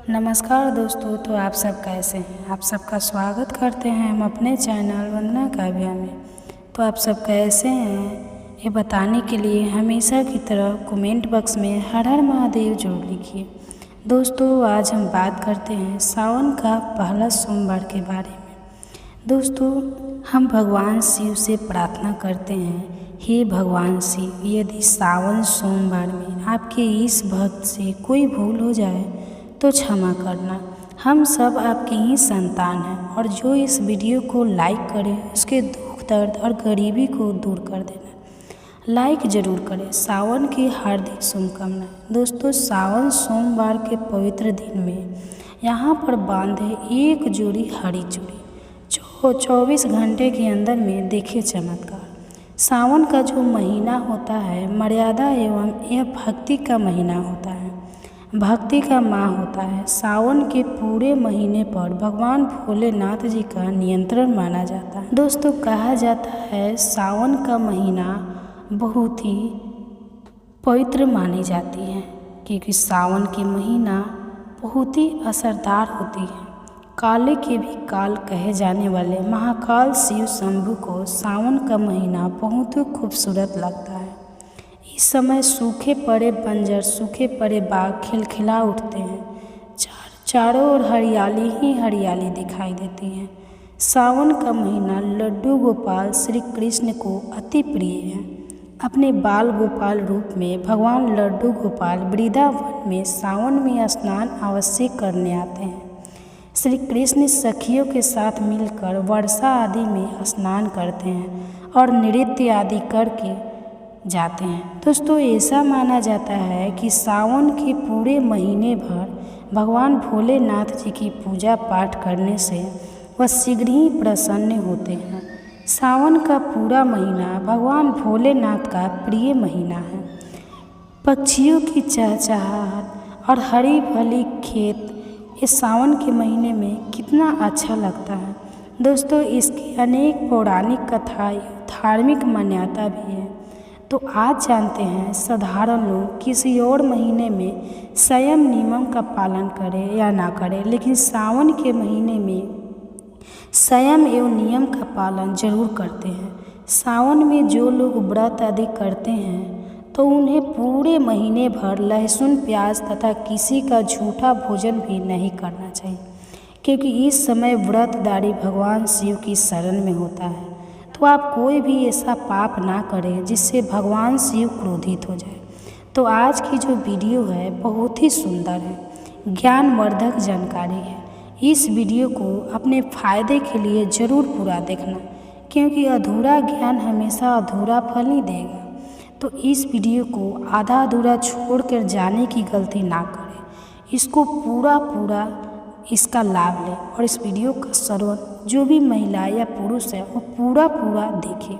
नमस्कार दोस्तों। तो आप सब कैसे हैं? आप सबका स्वागत करते हैं हम अपने चैनल वंदना काव्या में। तो आप सब कैसे हैं ये बताने के लिए हमेशा की तरह कमेंट बॉक्स में हर हर महादेव जरूर लिखिए। दोस्तों आज हम बात करते हैं सावन का पहला सोमवार के बारे में। दोस्तों हम भगवान शिव से प्रार्थना करते हैं, हे भगवान शिव, यदि सावन सोमवार में आपके इस भक्त से कोई भूल हो जाए तो क्षमा करना। हम सब आपके ही संतान हैं और जो इस वीडियो को लाइक करे उसके दुख दर्द और गरीबी को दूर कर देना। लाइक ज़रूर करें। सावन की हार्दिक शुभकामनाएं। दोस्तों सावन सोमवार के पवित्र दिन में यहाँ पर बांधे एक जोड़ी हरी चूड़ी 24 घंटे के अंदर में देखिए चमत्कार। सावन का जो महीना होता है मर्यादा एवं यह भक्ति का महीना होता है, भक्ति का माह होता है। सावन के पूरे महीने पर भगवान भोलेनाथ जी का नियंत्रण माना जाता है। दोस्तों कहा जाता है सावन का महीना बहुत ही पवित्र मानी जाती है क्योंकि सावन के महीना बहुत ही असरदार होती है। काले के भी काल कहे जाने वाले महाकाल शिव शंभु को सावन का महीना बहुत ही खूबसूरत लगता है। इस समय सूखे पड़े बंजर, सूखे पड़े बाग खिलखिला उठते हैं। चारों ओर हरियाली ही हरियाली दिखाई देती है। सावन का महीना लड्डू गोपाल श्री कृष्ण को अति प्रिय है। अपने बाल गोपाल रूप में भगवान लड्डू गोपाल वृंदावन में सावन में स्नान अवश्य करने आते हैं। श्री कृष्ण सखियों के साथ मिलकर वर्षा आदि में स्नान करते हैं और नृत्य आदि करके जाते हैं। दोस्तों ऐसा माना जाता है कि सावन के पूरे महीने भर भगवान भोलेनाथ जी की पूजा पाठ करने से वह शीघ्र ही प्रसन्न होते हैं। सावन का पूरा महीना भगवान भोलेनाथ का प्रिय महीना है। पक्षियों की चहचहाहट और हरी भरी खेत इस सावन के महीने में कितना अच्छा लगता है। दोस्तों इसकी अनेक पौराणिक कथाएं धार्मिक मान्यता भी है। तो आज जानते हैं साधारण लोग किसी और महीने में संयम नियम का पालन करें या ना करें, लेकिन सावन के महीने में संयम एवं नियम का पालन जरूर करते हैं। सावन में जो लोग व्रत आदि करते हैं तो उन्हें पूरे महीने भर लहसुन प्याज तथा किसी का झूठा भोजन भी नहीं करना चाहिए क्योंकि इस समय व्रतधारी भगवान शिव की शरण में होता है। तो आप कोई भी ऐसा पाप ना करें जिससे भगवान शिव क्रोधित हो जाए। तो आज की जो वीडियो है बहुत ही सुंदर है, ज्ञानवर्धक जानकारी है। इस वीडियो को अपने फायदे के लिए ज़रूर पूरा देखना क्योंकि अधूरा ज्ञान हमेशा अधूरा फल ही देगा। तो इस वीडियो को आधा अधूरा छोड़कर जाने की गलती ना करें। इसको पूरा इसका लाभ लें और इस वीडियो का श्रवण जो भी महिला या पुरुष है वो पूरा देखें।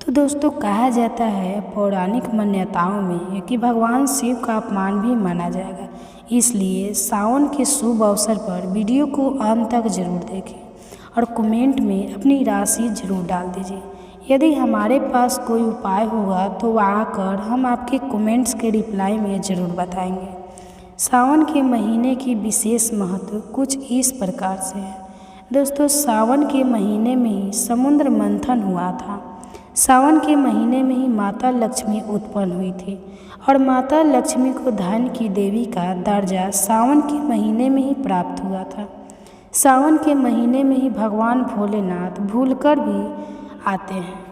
तो दोस्तों कहा जाता है पौराणिक मान्यताओं में कि भगवान शिव का अपमान भी माना जाएगा, इसलिए सावन के शुभ अवसर पर वीडियो को अंत तक जरूर देखें और कमेंट में अपनी राशि जरूर डाल दीजिए। यदि हमारे पास कोई उपाय होगा तो आकर हम आपके कमेंट्स के रिप्लाई में ज़रूर बताएंगे। सावन के महीने की विशेष महत्व कुछ इस प्रकार से है। दोस्तों सावन के महीने में ही समुद्र मंथन हुआ था। सावन के महीने में ही माता लक्ष्मी उत्पन्न हुई थी और माता लक्ष्मी को धन की देवी का दर्जा सावन के महीने में ही प्राप्त हुआ था। सावन के महीने में ही भगवान भोलेनाथ भूलकर भी आते हैं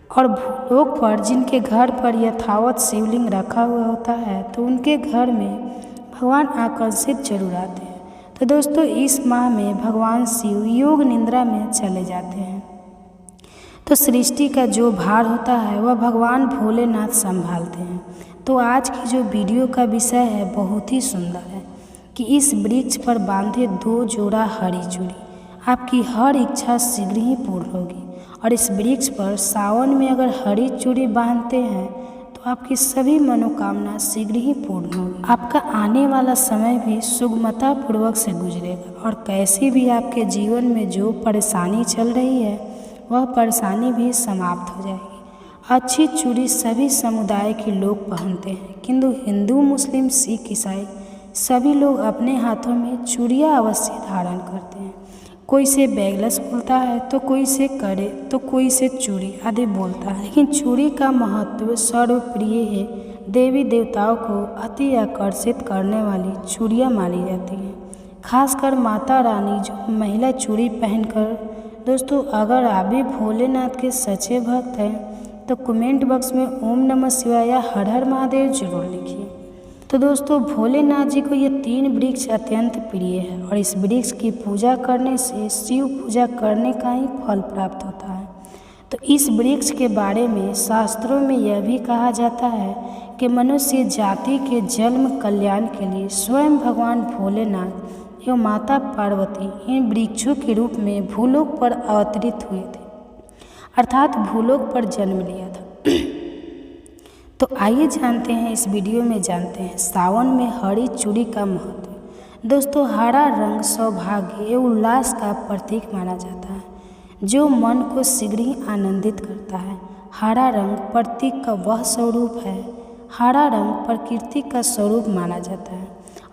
और भूलोक पर जिनके घर पर यथावत शिवलिंग रखा हुआ होता है तो उनके घर में भगवान आकर्षित जरूर आते हैं। तो दोस्तों इस माह में भगवान शिव योग निद्रा में चले जाते हैं तो सृष्टि का जो भार होता है वह भगवान भोलेनाथ संभालते हैं। तो आज की जो वीडियो का विषय है बहुत ही सुंदर है कि इस वृक्ष पर बांधे 2 जोड़ा हरी चूड़ी आपकी हर इच्छा शीघ्र ही पूर्ण होगी। और इस वृक्ष पर सावन में अगर हरी चूड़ी बांधते हैं तो आपकी सभी मनोकामना शीघ्र ही पूर्ण होगी। आपका आने वाला समय भी सुगमता पूर्वक से गुजरेगा और कैसी भी आपके जीवन में जो परेशानी चल रही है वह परेशानी भी समाप्त हो जाएगी। अच्छी चूड़ी सभी समुदाय के लोग पहनते हैं किंतु हिंदू मुस्लिम सिख ईसाई सभी लोग अपने हाथों में चूड़ियाँ अवश्य धारण करते हैं। कोई इसे बैगलस बोलता है, तो कोई इसे कड़े, तो कोई इसे चूड़ी आदि बोलता है। लेकिन चूड़ी का महत्व सर्वप्रिय है। देवी देवताओं को अति आकर्षित करने वाली चूड़ियाँ मानी जाती हैं। खासकर माता रानी जो महिला चूड़ी पहनकर। दोस्तों, अगर आप भी भोलेनाथ के सच्चे भक्त हैं तो कमेंट बॉक्स में ओम नमः शिवाय या हर हर महादेव जरूर लिखिए। तो दोस्तों, भोलेनाथ जी को ये 3 वृक्ष अत्यंत प्रिय है और इस वृक्ष की पूजा करने से शिव पूजा करने का ही फल प्राप्त होता है। तो इस वृक्ष के बारे में शास्त्रों में यह भी कहा जाता है कि मनुष्य जाति के जन्म कल्याण के लिए स्वयं भगवान भोलेनाथ एवं माता पार्वती इन वृक्षों के रूप में भूलोक पर अवतरित हुए थे, अर्थात भूलोक पर जन्म लिया था। तो आइए जानते हैं, इस वीडियो में जानते हैं सावन में हरी चूड़ी का महत्व। दोस्तों, हरा रंग सौभाग्य एवं उल्लास का प्रतीक माना जाता है, जो मन को शीघ्र ही आनंदित करता है। हरा रंग प्रतीक का वह स्वरूप है। हरा रंग प्रकृति का स्वरूप माना जाता है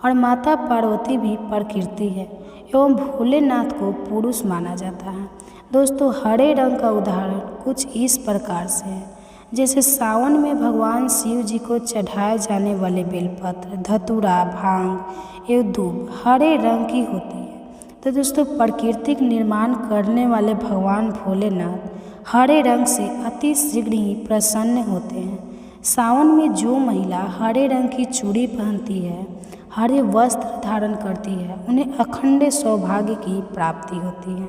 और माता पार्वती भी प्रकृति है एवं भोलेनाथ को पुरुष माना जाता है। दोस्तों, हरे रंग का उदाहरण कुछ इस प्रकार से है, जैसे सावन में भगवान शिव जी को चढ़ाए जाने वाले बेलपत्र, धतूरा, भांग एवं दूब हरे रंग की होती है। तो दोस्तों, प्राकृतिक निर्माण करने वाले भगवान भोलेनाथ हरे रंग से अति शीघ्र ही प्रसन्न होते हैं। सावन में जो महिला हरे रंग की चूड़ी पहनती है, हरे वस्त्र धारण करती है, उन्हें अखंड सौभाग्य की प्राप्ति होती है।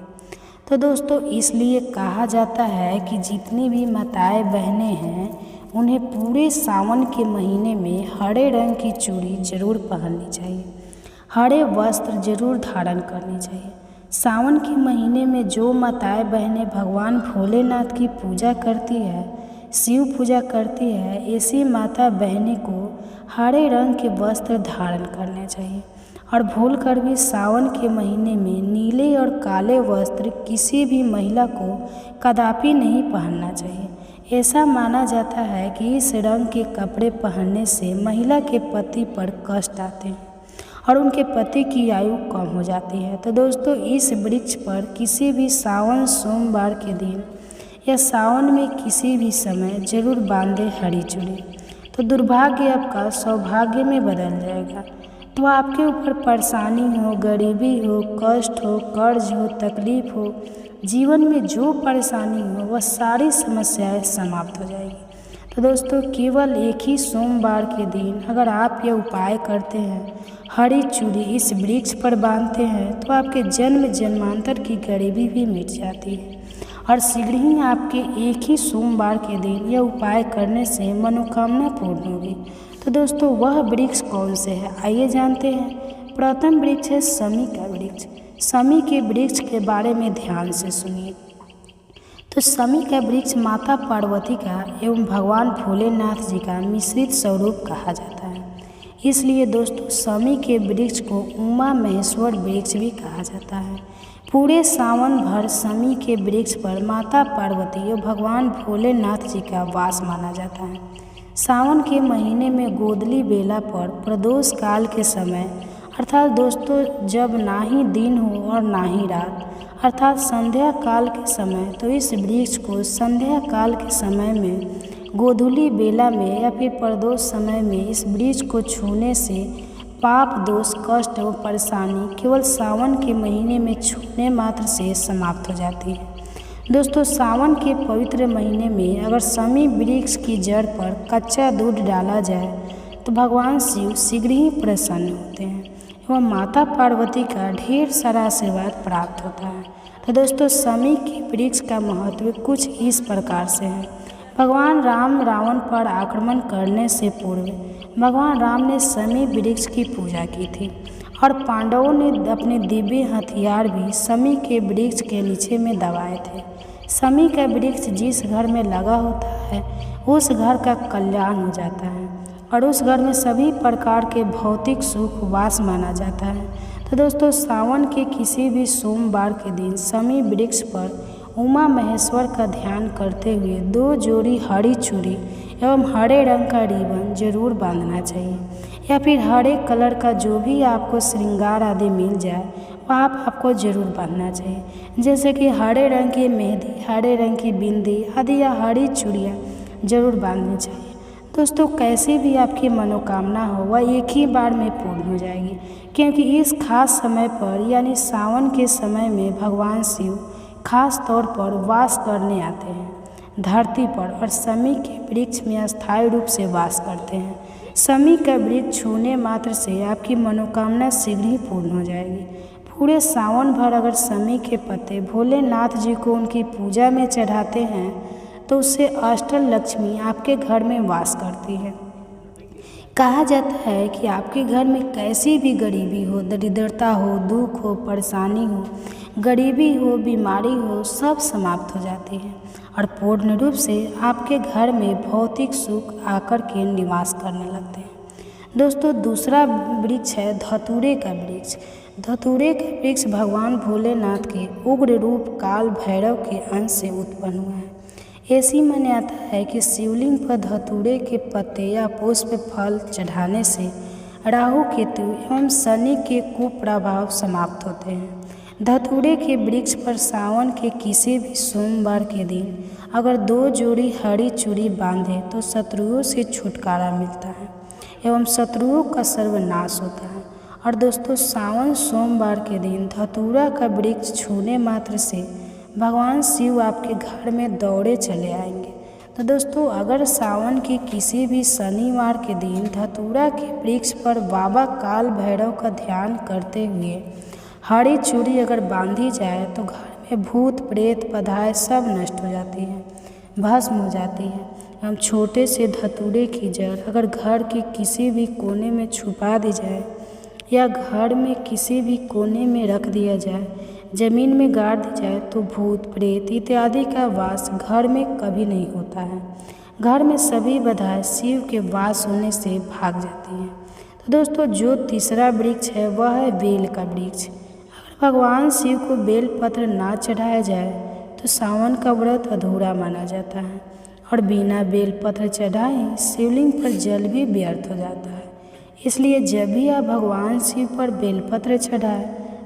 तो दोस्तों, इसलिए कहा जाता है कि जितनी भी माताएं बहनें हैं उन्हें पूरे सावन के महीने में हरे रंग की चूड़ी जरूर पहननी चाहिए, हरे वस्त्र जरूर धारण करनी चाहिए। सावन के महीने में जो माताएं बहनें भगवान भोलेनाथ की पूजा करती है, शिव पूजा करती है, ऐसी माता बहनें को हरे रंग के वस्त्र धारण करने चाहिए और भूलकर भी सावन के महीने में नीले और काले वस्त्र किसी भी महिला को कदापि नहीं पहनना चाहिए। ऐसा माना जाता है कि इस रंग के कपड़े पहनने से महिला के पति पर कष्ट आते हैं और उनके पति की आयु कम हो जाती है। तो दोस्तों, इस वृक्ष पर किसी भी सावन सोमवार के दिन या सावन में किसी भी समय जरूर बांधे हरी चूड़ी, तो दुर्भाग्य आपका सौभाग्य में बदल जाएगा। तो आपके ऊपर परेशानी हो, गरीबी हो, कष्ट हो, कर्ज हो, तकलीफ हो, जीवन में जो परेशानी हो वह सारी समस्याएं समाप्त हो जाएगी। तो दोस्तों, केवल एक ही सोमवार के दिन अगर आप यह उपाय करते हैं, हरी चूड़ी इस वृक्ष पर बांधते हैं, तो आपके जन्म जन्मांतर की गरीबी भी मिट जाती है और शीघ्र ही आपके एक ही सोमवार के दिन यह उपाय करने से मनोकामना पूर्ण होगी। तो दोस्तों, वह वृक्ष कौन से है, आइए जानते हैं। प्रथम वृक्ष है शमी का वृक्ष। शमी के वृक्ष के बारे में ध्यान से सुनिए। तो शमी का वृक्ष माता पार्वती का एवं भगवान भोलेनाथ जी का मिश्रित स्वरूप कहा जाता है। इसलिए दोस्तों, शमी के वृक्ष को उमा महेश्वर वृक्ष भी कहा जाता है। पूरे सावन भर शमी के वृक्ष पर माता पार्वती और भगवान भोलेनाथ जी का वास माना जाता है। सावन के महीने में गोदली बेला पर प्रदोष काल के समय, अर्थात दोस्तों जब ना ही दिन हो और ना ही रात, अर्थात संध्या काल के समय, तो इस वृक्ष को संध्या काल के समय में, गोधूली बेला में या फिर प्रदोष समय में इस वृक्ष को छूने से पाप, दोष, कष्ट और परेशानी केवल सावन के महीने में छूने मात्र से समाप्त हो जाती है। दोस्तों, सावन के पवित्र महीने में अगर शमी वृक्ष की जड़ पर कच्चा दूध डाला जाए तो भगवान शिव शीघ्र ही प्रसन्न होते हैं एवं माता पार्वती का ढेर सारा आशीर्वाद प्राप्त होता है। तो दोस्तों, शमी के वृक्ष का महत्व कुछ इस प्रकार से है। भगवान राम रावण पर आक्रमण करने से पूर्व भगवान राम ने शमी वृक्ष की पूजा की थी और पांडवों ने अपने दिव्य हथियार भी शमी के वृक्ष के नीचे में दबाए थे। शमी का वृक्ष जिस घर में लगा होता है उस घर का कल्याण हो जाता है और उस घर में सभी प्रकार के भौतिक सुख वास माना जाता है। तो दोस्तों, सावन के किसी भी सोमवार के दिन शमी वृक्ष पर उमा महेश्वर का ध्यान करते हुए 2 जोड़ी हरी चूड़ी एवं हरे रंग का रिबन जरूर बांधना चाहिए। या फिर हरे कलर का जो भी आपको श्रृंगार आदि मिल जाए वह आपको ज़रूर बांधना चाहिए। जैसे कि हरे रंग की मेहंदी, हरे रंग की बिंदी आदि या हरी चूड़ियाँ ज़रूर बांधनी चाहिए। दोस्तों, कैसी भी आपकी मनोकामना हो वह एक ही बार में पूर्ण हो जाएगी, क्योंकि इस खास समय पर यानी सावन के समय में भगवान शिव खास तौर पर वास करने आते हैं धरती पर और शमी के वृक्ष में अस्थायी रूप से वास करते हैं। शमी का वृक्ष छूने मात्र से आपकी मनोकामना शीघ्र ही पूर्ण हो जाएगी। पूरे सावन भर अगर शमी के पत्ते भोलेनाथ जी को उनकी पूजा में चढ़ाते हैं तो उससे अष्टल लक्ष्मी आपके घर में वास करती है। कहा जाता है कि आपके घर में कैसी भी गरीबी हो, दरिद्रता हो, दुख हो, परेशानी हो, गरीबी हो, बीमारी हो, सब समाप्त हो जाती है और पूर्ण रूप से आपके घर में भौतिक सुख आकर के निवास करने लगते हैं। दोस्तों, दूसरा वृक्ष है धतूरे का वृक्ष। धतूरे का वृक्ष भगवान भोलेनाथ के उग्र रूप काल भैरव के अंश से उत्पन्न हुआ है। ऐसी मान्यता है कि शिवलिंग पर धतूरे के पत्ते या पुष्प फल चढ़ाने से राहु केतु एवं शनि के कुप्रभाव समाप्त होते हैं। धतूरे के वृक्ष पर सावन के किसी भी सोमवार के दिन अगर 2 जोड़ी हरी चूड़ी बांधे तो शत्रुओं से छुटकारा मिलता है एवं शत्रुओं का सर्वनाश होता है। और दोस्तों, सावन सोमवार के दिन धतूरा का वृक्ष छूने मात्र से भगवान शिव आपके घर में दौड़े चले आएंगे। तो दोस्तों, अगर सावन के किसी भी शनिवार के दिन धतूरा के वृक्ष पर बाबा काल भैरव का ध्यान करते हुए हरी चूड़ी अगर बांधी जाए तो घर में भूत प्रेत बधाएं सब नष्ट हो जाती हैं, भस्म हो जाती है। हम छोटे से धतूरे की जड़ अगर घर के किसी भी कोने में छुपा दी जाए या घर में किसी भी कोने में रख दिया जाए, जमीन में गाड़ दी जाए तो भूत प्रेत इत्यादि का वास घर में कभी नहीं होता है। घर में सभी बाधाएं शिव के वास होने से भाग जाती हैं। तो दोस्तों, जो तीसरा वृक्ष है वह है बेल का वृक्ष। अगर भगवान शिव को बेल पत्र ना चढ़ाया जाए तो सावन का व्रत अधूरा माना जाता है और बिना बेल पत्र चढ़ाए शिवलिंग पर जल भी व्यर्थ हो जाता है। इसलिए जब भी आप भगवान शिव पर बेलपत्र चढ़ाएं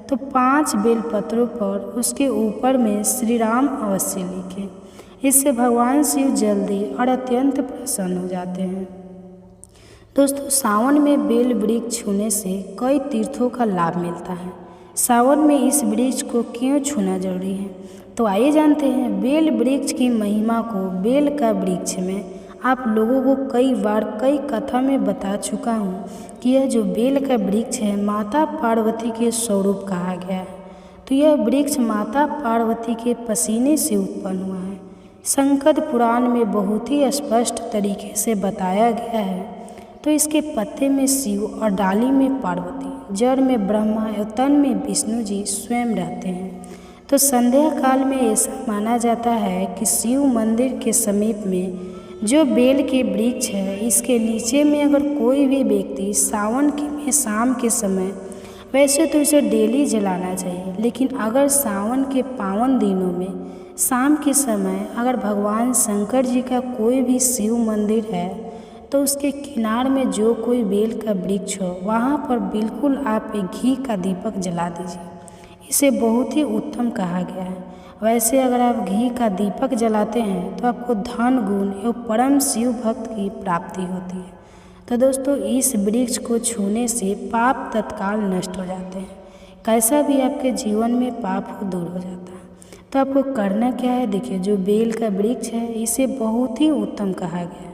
तो 5 बेलपत्रों पर उसके ऊपर में श्री राम अवश्य लिखें। इससे भगवान शिव जल्दी और अत्यंत प्रसन्न हो जाते हैं। दोस्तों, सावन में बेल वृक्ष छूने से कई तीर्थों का लाभ मिलता है। सावन में इस वृक्ष को क्यों छूना जरूरी है, तो आइए जानते हैं बेल वृक्ष की महिमा को। बेल का वृक्ष में आप लोगों को कई बार कई कथा में बता चुका हूँ कि यह जो बेल का वृक्ष है माता पार्वती के स्वरूप कहा गया है। तो यह वृक्ष माता पार्वती के पसीने से उत्पन्न हुआ है। शंकर पुराण में बहुत ही स्पष्ट तरीके से बताया गया है। तो इसके पत्ते में शिव और डाली में पार्वती, जड़ में ब्रह्मा और तन में विष्णु जी स्वयं रहते हैं। तो संध्या काल में ऐसा माना जाता है कि शिव मंदिर के समीप में जो बेल के वृक्ष है इसके नीचे में अगर कोई भी व्यक्ति सावन के में शाम के समय, वैसे तो इसे डेली जलाना चाहिए, लेकिन अगर सावन के पावन दिनों में शाम के समय अगर भगवान शंकर जी का कोई भी शिव मंदिर है तो उसके किनार में जो कोई बेल का वृक्ष हो वहाँ पर बिल्कुल आप एक घी का दीपक जला दीजिए। इसे बहुत ही उत्तम कहा गया है। वैसे अगर आप घी का दीपक जलाते हैं तो आपको धन गुण एवं परम शिव भक्त की प्राप्ति होती है। तो दोस्तों, इस वृक्ष को छूने से पाप तत्काल नष्ट हो जाते हैं। कैसा भी आपके जीवन में पाप हो दूर हो जाता है। तो आपको करना क्या है, देखिए जो बेल का वृक्ष है इसे बहुत ही उत्तम कहा गया है।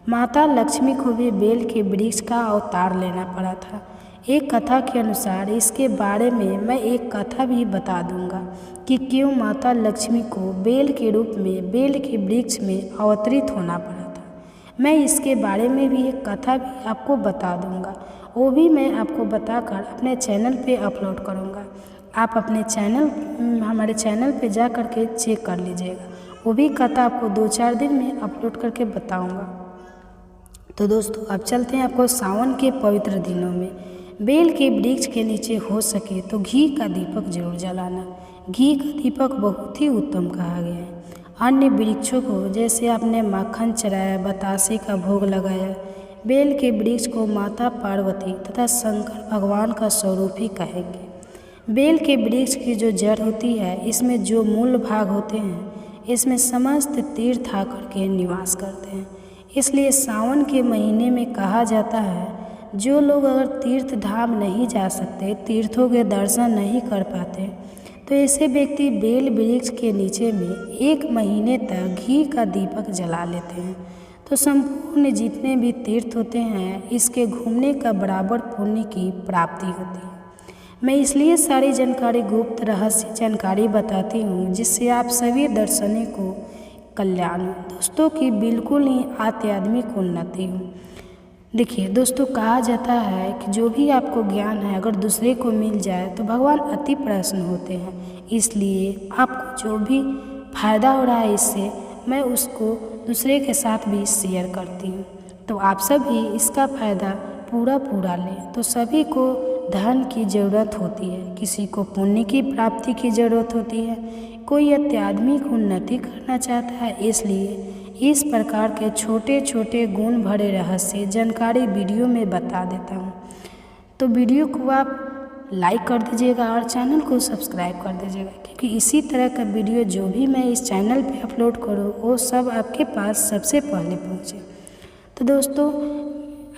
माता लक्ष्मी को भी बेल के वृक्ष का अवतार लेना पड़ा था। एक कथा के अनुसार इसके बारे में मैं एक कथा भी बता दूंगा कि क्यों माता लक्ष्मी को बेल के रूप में बेल के वृक्ष में अवतरित होना पड़ा था। मैं इसके बारे में भी एक कथा भी आपको बता दूंगा, वो भी मैं आपको बताकर अपने चैनल पे अपलोड करूंगा। आप अपने चैनल हमारे चैनल पे जा कर के चेक कर लीजिएगा, वो भी कथा आपको 2-4 दिन में अपलोड करके बताऊँगा। तो दोस्तों, अब चलते हैं आपको सावन के पवित्र दिनों में बेल के वृक्ष के नीचे हो सके तो घी का दीपक जरूर जलाना। घी का दीपक बहुत ही उत्तम कहा गया है। अन्य वृक्षों को जैसे आपने माखन चढ़ाया, बतासे का भोग लगाया, बेल के वृक्ष को माता पार्वती तथा शंकर भगवान का स्वरूप ही कहेंगे। बेल के वृक्ष की जो जड़ होती है, इसमें जो मूल भाग होते हैं, इसमें समस्त तीर्थ आकर के निवास करते हैं। इसलिए सावन के महीने में कहा जाता है, जो लोग अगर तीर्थ धाम नहीं जा सकते, तीर्थों के दर्शन नहीं कर पाते, तो ऐसे व्यक्ति बेल वृक्ष के नीचे में 1 महीने तक घी का दीपक जला लेते हैं, तो संपूर्ण जितने भी तीर्थ होते हैं, इसके घूमने का बराबर पुण्य की प्राप्ति होती है। मैं इसलिए सारी जानकारी, गुप्त रहस्य जानकारी बताती हूँ, जिससे आप सभी दर्शनी को कल्याण हो दोस्तों की बिल्कुल ही आध्यात्मिक उन्नति हो। देखिए दोस्तों, कहा जाता है कि जो भी आपको ज्ञान है अगर दूसरे को मिल जाए तो भगवान अति प्रसन्न होते हैं। इसलिए आपको जो भी फायदा हो रहा है इससे, मैं उसको दूसरे के साथ भी शेयर करती हूँ। तो आप सभी इसका फ़ायदा पूरा लें। तो सभी को धन की ज़रूरत होती है, किसी को पुण्य की प्राप्ति की ज़रूरत होती है, कोई आध्यात्मिक उन्नति करना चाहता है। इसलिए इस प्रकार के छोटे छोटे गुण भरे रहस्य जानकारी वीडियो में बता देता हूँ। तो वीडियो को आप लाइक कर दीजिएगा और चैनल को सब्सक्राइब कर दीजिएगा, क्योंकि इसी तरह का वीडियो जो भी मैं इस चैनल पे अपलोड करूँ वो सब आपके पास सबसे पहले पहुँचे। तो दोस्तों,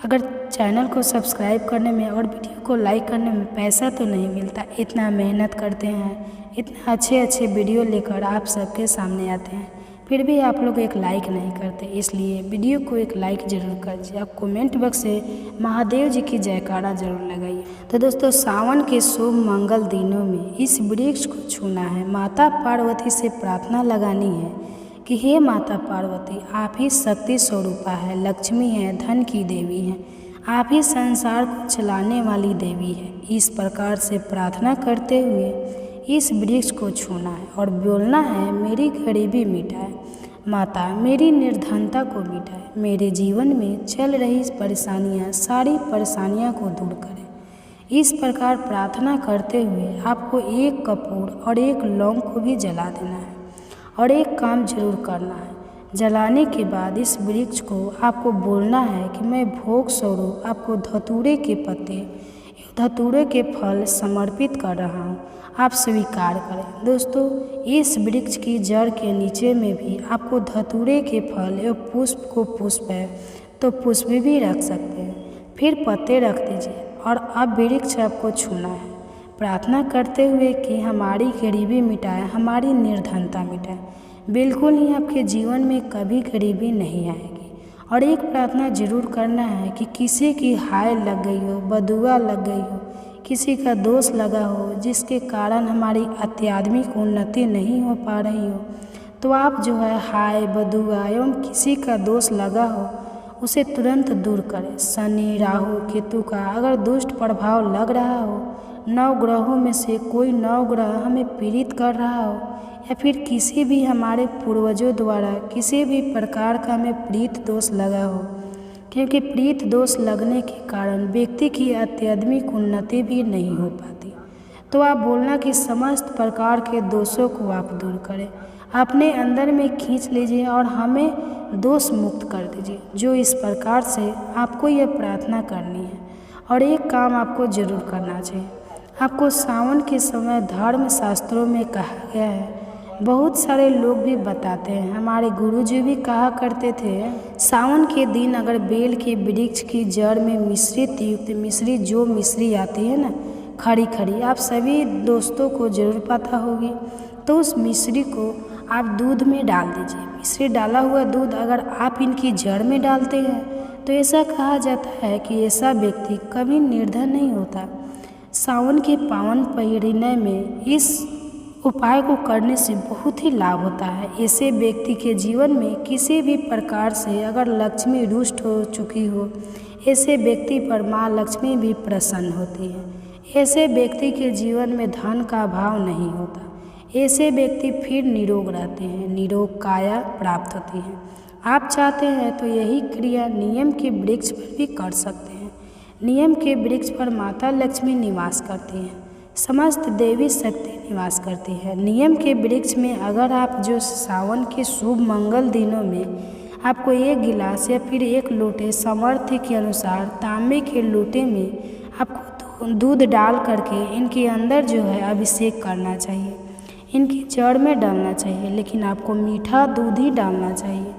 अगर चैनल को सब्सक्राइब करने में और वीडियो को लाइक करने में पैसा तो नहीं मिलता, इतना मेहनत करते हैं, इतना अच्छे वीडियो लेकर आप सबके सामने आते हैं, फिर भी आप लोग एक लाइक नहीं करते। इसलिए वीडियो को एक लाइक ज़रूर कर दीजिए। आप कमेंट बॉक्स से महादेव जी की जयकारा जरूर लगाइए। तो दोस्तों, सावन के शुभ मंगल दिनों में इस वृक्ष को छूना है, माता पार्वती से प्रार्थना लगानी है कि हे माता पार्वती, आप ही शक्ति स्वरूपा है, लक्ष्मी है, धन की देवी है, आप ही संसार को चलाने वाली देवी है। इस प्रकार से प्रार्थना करते हुए इस वृक्ष को छूना है और बोलना है, मेरी गरीबी मिटाए माता, मेरी निर्धनता को मिटाए, मेरे जीवन में चल रही परेशानियाँ, सारी परेशानियाँ को दूर करें। इस प्रकार प्रार्थना करते हुए आपको 1 कपूर और 1 लौंग को भी जला देना है और एक काम जरूर करना है। जलाने के बाद इस वृक्ष को आपको बोलना है कि मैं भोग स्वरूप आपको धतूरे के पत्ते, धतूरे के फल समर्पित कर रहा हूँ, आप स्वीकार करें। दोस्तों, इस वृक्ष की जड़ के नीचे में भी आपको धतूरे के फल एवं पुष्प है तो पुष्प भी रख सकते हैं, फिर पत्ते रख दीजिए और अब वृक्ष आपको छूना है, प्रार्थना करते हुए कि हमारी गरीबी मिटाए, हमारी निर्धनता मिटाए। बिल्कुल ही आपके जीवन में कभी गरीबी नहीं आएगी। और एक प्रार्थना जरूर करना है कि किसी की हाय लग गई हो, बदुआ लग गई हो, किसी का दोष लगा हो, जिसके कारण हमारी आध्यात्मिक उन्नति नहीं हो पा रही हो, तो आप जो है हाय, बदुआ एवं किसी का दोष लगा हो उसे तुरंत दूर करें। शनि, राहु, केतु का अगर दुष्ट प्रभाव लग रहा हो, 9 ग्रहों में से कोई 9 ग्रह हमें पीड़ित कर रहा हो, या फिर किसी भी हमारे पूर्वजों द्वारा किसी भी प्रकार का हमें प्रीत दोष लगा हो, क्योंकि प्रीत दोष लगने के कारण व्यक्ति की आध्यात्मिक उन्नति भी नहीं हो पाती। तो आप बोलना कि समस्त प्रकार के दोषों को आप दूर करें, अपने अंदर में खींच लीजिए और हमें दोष मुक्त कर दीजिए। जो इस प्रकार से आपको यह प्रार्थना करनी है। और एक काम आपको जरूर करना चाहिए। आपको सावन के समय धर्म शास्त्रों में कहा गया है, बहुत सारे लोग भी बताते हैं, हमारे गुरुजी भी कहा करते थे, सावन के दिन अगर बेल के वृक्ष की जड़ में मिश्रित युक्त मिश्री, जो मिश्री आती है ना खड़ी खड़ी, आप सभी दोस्तों को जरूर पता होगी, तो उस मिश्री को आप दूध में डाल दीजिए। मिश्री डाला हुआ दूध अगर आप इनकी जड़ में डालते हैं तो ऐसा कहा जाता है कि ऐसा व्यक्ति कभी निर्धन नहीं होता। सावन के पावन महीने में इस उपाय को करने से बहुत ही लाभ होता है। ऐसे व्यक्ति के जीवन में किसी भी प्रकार से अगर लक्ष्मी रुष्ट हो चुकी हो, ऐसे व्यक्ति पर माँ लक्ष्मी भी प्रसन्न होती है। ऐसे व्यक्ति के जीवन में धन का अभाव नहीं होता। ऐसे व्यक्ति फिर निरोग रहते हैं, निरोग काया प्राप्त होती है। आप चाहते हैं तो यही क्रिया नियम के वृक्ष पर भी कर सकते हैं। नियम के वृक्ष पर माता लक्ष्मी निवास करती हैं, समस्त देवी शक्ति निवास करती है। नियम के वृक्ष में अगर आप जो सावन के शुभ मंगल दिनों में आपको एक गिलास या फिर एक लोटे सामर्थ्य के अनुसार तांबे के लोटे में आपको दूध डाल करके इनके अंदर जो है अभिषेक करना चाहिए। इनकी जड़ में डालना चाहिए, लेकिन आपको मीठा दूध ही डालना चाहिए।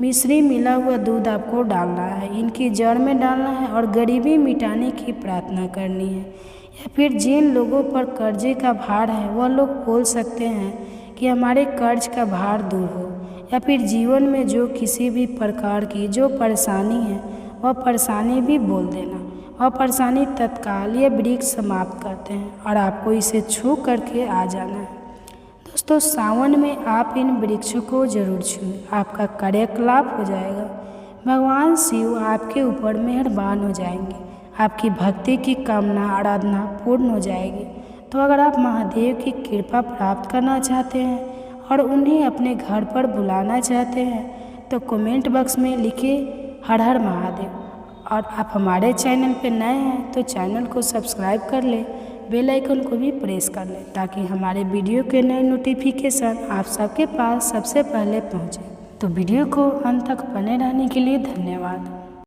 मिश्री मिला हुआ दूध आपको डालना है, इनकी जड़ में डालना है और गरीबी मिटाने की प्रार्थना करनी है। या फिर जिन लोगों पर कर्जे का भार है वह लोग बोल सकते हैं कि हमारे कर्ज का भार दूर हो। या फिर जीवन में जो किसी भी प्रकार की जो परेशानी है वह परेशानी भी बोल देना। वह परेशानी तत्काल ये वृक्ष समाप्त करते हैं और आपको इसे छू करके आ जाना है। दोस्तों, सावन में आप इन वृक्षों को जरूर छुएं, आपका कार्यकलाप हो जाएगा। भगवान शिव आपके ऊपर मेहरबान हो जाएंगे, आपकी भक्ति की कामना आराधना पूर्ण हो जाएगी। तो अगर आप महादेव की कृपा प्राप्त करना चाहते हैं और उन्हें अपने घर पर बुलाना चाहते हैं तो कमेंट बॉक्स में लिखिए हर हर महादेव। और आप हमारे चैनल पर नए हैं तो चैनल को सब्सक्राइब कर लें, बेल आइकन को भी प्रेस कर लें ताकि हमारे वीडियो के नए नोटिफिकेशन आप सबके पास सबसे पहले पहुंचे। तो वीडियो को अंत तक बने रहने के लिए धन्यवाद।